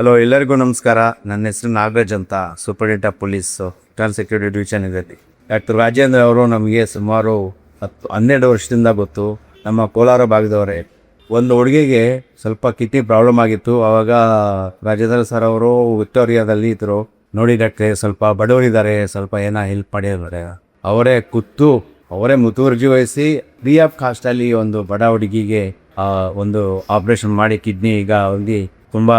Hello, ಎಲ್ಲರಿಗೂ ನಮಸ್ಕಾರ. ನನ್ನ ಹೆಸರು ನಾಗರಾಜ್ ಅಂತ, superintendent of police internal security division ಇದರಲ್ಲಿ. ಡಾಕ್ಟರ್ ರಾಜೇಂದ್ರ ಅವರು ನಮಗೆ ಸುಮಾರು 12 ವರ್ಷದಿಂದ ಗೊತ್ತು. ನಮ್ಮ ಕೋಲಾರ ಭಾಗದವರೇ. ಒಂದು ಹುಡುಗಿಗೆ ಸ್ವಲ್ಪ ಕಿಡ್ನಿ ಪ್ರಾಬ್ಲಮ್ ಆಗಿತ್ತು. ಆವಾಗ ರಾಜೇಂದ್ರ ಸರ್ ಅವರು ವಿಕ್ಟೋರಿಯಾದಲ್ಲಿ ಇದ್ದರು. ನೋಡಿ ಡಾಕ್ಟ್ರೆ, ಸ್ವಲ್ಪ ಬಡವರಿದ್ದಾರೆ, ಸ್ವಲ್ಪ ಏನೋ ಹೆಲ್ಪ್ ಮಾಡಿದ್ದಾರೆ. ಅವರೇ ಮುತುವರ್ಜಿ ವಹಿಸಿ ಫ್ರೀ ಆಫ್ ಕಾಸ್ಟಲ್ಲಿ ಒಂದು ಬಡ ಹುಡುಗಿಗೆ ಒಂದು ಆಪ್ರೇಷನ್ ಮಾಡಿ ಕಿಡ್ನಿ ಈಗ ಹೋಗಿ ತುಂಬ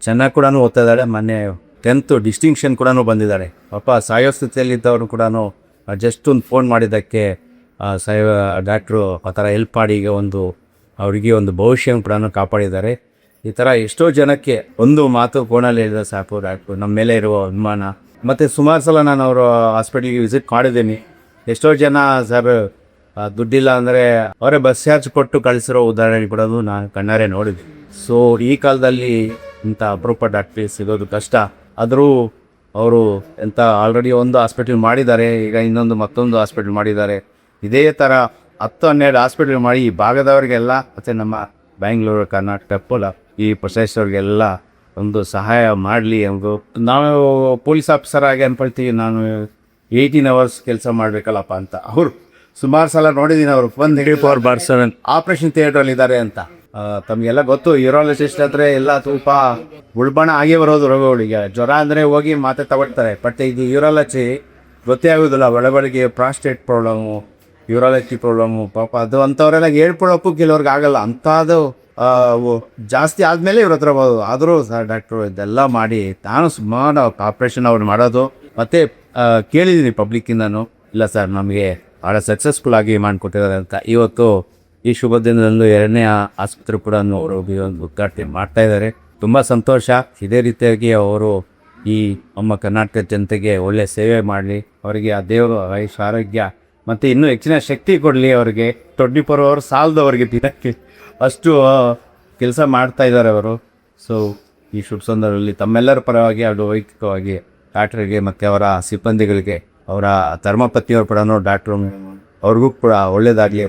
ಚೆನ್ನಾಗಿ ಕೂಡ ಓದ್ತಾ ಇದ್ದಾಳೆ. ಮೊನ್ನೆ 10th ಡಿಸ್ಟಿಂಕ್ಷನ್ ಕೂಡ ಬಂದಿದ್ದಾರೆ. ಪಾಪ ಸಾಯೋ ಸ್ಥಿತಿಯಲ್ಲಿದ್ದವರು ಕೂಡ ಜಸ್ಟ್ ಒಂದು ಫೋನ್ ಮಾಡಿದ್ದಕ್ಕೆ ಡಾಕ್ಟ್ರು ಆ ಥರ ಹೆಲ್ಪ್ ಮಾಡಿ ಈಗ ಅವರಿಗೆ ಒಂದು ಭವಿಷ್ಯ ಕೂಡ ಕಾಪಾಡಿದ್ದಾರೆ. ಈ ಥರ ಎಷ್ಟೋ ಜನಕ್ಕೆ ಒಂದು ಮಾತು ಫೋನಲ್ಲಿ ಹೇಳಿದ ಸಾಕು ಡಾಕ್ಟ್ರು ನಮ್ಮ ಮೇಲೆ ಇರುವ ಅಭಿಮಾನ. ಮತ್ತು ಸುಮಾರು ಸಲ ನಾನು ಅವರು ಹಾಸ್ಪಿಟ್ಲಿಗೆ ವಿಸಿಟ್ ಮಾಡಿದ್ದೀನಿ. ಎಷ್ಟೋ ಜನ ಸರ್ ದುಡ್ಡಿಲ್ಲ ಅಂದರೆ ಅವರೇ ಬಸ್ ಚಾರ್ಜ್ ಕೊಟ್ಟು ಕಳಿಸಿರೋ ಉದಾಹರಣೆ ಕೂಡ ನಾನು ಕಣ್ಣಾರೆ ನೋಡಿದ್ದೀನಿ. ಸೊ ಈ ಕಾಲದಲ್ಲಿ ಇಂಥ ಅಪರೂಪ ಡಾಕ್ಟ್ರಿ ಸಿಗೋದು ಕಷ್ಟ. ಆದರೂ ಅವರು ಆಲ್ರೆಡಿ ಒಂದು ಹಾಸ್ಪಿಟಲ್ ಮಾಡಿದ್ದಾರೆ, ಈಗ ಮತ್ತೊಂದು ಹಾಸ್ಪಿಟಲ್ ಮಾಡಿದ್ದಾರೆ. ಇದೇ ಥರ 10-12 ಹಾಸ್ಪಿಟಲ್ ಮಾಡಿ ಈ ಭಾಗದವರಿಗೆಲ್ಲ, ಮತ್ತು ನಮ್ಮ ಬ್ಯಾಂಗ್ಳೂರು, ಕರ್ನಾಟಕ, ಈ ಪ್ರದೇಶದವ್ರಿಗೆಲ್ಲ ಒಂದು ಸಹಾಯ ಮಾಡಲಿ. ನಾವು ಪೊಲೀಸ್ ಆಫೀಸರ್ ಆಗಿ ಅನ್ಕೊಳ್ತೀವಿ, ನಾನು 18 hours ಕೆಲಸ ಮಾಡಬೇಕಲ್ಲಪ್ಪ ಅಂತ. ಅವರು ಸುಮಾರು ಸಲ ನೋಡಿದ್ದೀನಿ, ಅವರು ಬಂದು ಆಪ್ರೇಷನ್ ಥಿಯೇಟ್ರಲ್ಲಿ ಇದ್ದಾರೆ ಅಂತ. ತಮಗೆಲ್ಲ ಗೊತ್ತು, ಯೂರಾಲಜಿಸ್ಟ್ ಹತ್ರ ಎಲ್ಲ ಸ್ವಲ್ಪ ಉಳ್ಬಣ ಆಗೇ ಬರೋದು ರೋಗಗಳಿಗೆ. ಜ್ವರ ಅಂದರೆ ಹೋಗಿ ಮಾತೆ ತಗೊಳ್ತಾರೆ. ಬಟ್ ಇದು ಯೂರಾಲಜಿ ಗೊತ್ತೇ ಆಗೋದಿಲ್ಲ. ಒಳಗಡೆಗೆ ಪ್ರಾಸ್ಟೇಟ್ ಪ್ರಾಬ್ಲಮ್ಮು, ಯೂರಾಲಜಿ ಪ್ರಾಬ್ಲಮ್ಮು, ಪಾಪ ಅದು ಅಂಥವರೆಲ್ಲ ಹೇಳ್ಕೊಳಕ್ಕೂ ಕೆಲವ್ರಿಗೆ ಆಗಲ್ಲ. ಅಂಥದ್ದು ಜಾಸ್ತಿ ಆದಮೇಲೆ ಇವ್ರ ಹತ್ರ ಹೋಗೋದು. ಆದರೂ ಸರ್ ಡಾಕ್ಟ್ರು ಇದೆಲ್ಲ ಮಾಡಿ ನಾನು ಸುಮಾರು ಆಪ್ರೇಷನ್ ಅವ್ರು ಮಾಡೋದು. ಮತ್ತು ಕೇಳಿದ್ದೀನಿ ಪಬ್ಲಿಕ್ಕಿಂದನೂ, ಇಲ್ಲ ಸರ್ ನಮಗೆ ಭಾಳ ಸಕ್ಸಸ್ಫುಲ್ ಆಗಿ ಮಾಡಿಕೊಟ್ಟಿದ್ದಾರೆ ಅಂತ. ಇವತ್ತು ಈ ಶುಭ ದಿನದಲ್ಲೂ 2ನೇ ಆಸ್ಪತ್ರೆ ಕೂಡ ಅವರು ಉದ್ಘಾಟನೆ ಮಾಡ್ತಾಯಿದ್ದಾರೆ. ತುಂಬ ಸಂತೋಷ. ಇದೇ ರೀತಿಯಾಗಿ ಅವರು ಈ ನಮ್ಮ ಕರ್ನಾಟಕ ಜನತೆಗೆ ಒಳ್ಳೆಯ ಸೇವೆ ಮಾಡಲಿ. ಅವರಿಗೆ ಆ ದೇವರು ಆಯುಷ್ ಆರೋಗ್ಯ ಮತ್ತು ಇನ್ನೂ ಹೆಚ್ಚಿನ ಶಕ್ತಿ ಕೊಡಲಿ. ಅವರಿಗೆ 24 hours ಸಾಲದವರಿಗೆ ದಿನಕ್ಕೆ ಅಷ್ಟು ಕೆಲಸ ಮಾಡ್ತಾ ಇದ್ದಾರೆ ಅವರು. ಸೊ ಈ ಶುಭ ಸಂದರ್ಭದಲ್ಲಿ ತಮ್ಮೆಲ್ಲರ ಪರವಾಗಿ ಅದು ವೈಯಕ್ತಿಕವಾಗಿ ಡಾಕ್ಟ್ರಿಗೆ ಮತ್ತು ಅವರ ಸಿಬ್ಬಂದಿಗಳಿಗೆ, ಅವರ ಧರ್ಮಪತ್ನಿಯವರು ಕೂಡ ಡಾಕ್ಟ್ರು, ಅವ್ರಿಗೂ ಕೂಡ ಒಳ್ಳೆಯದಾಗಲಿ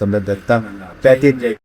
ಸಂಬಂಧ.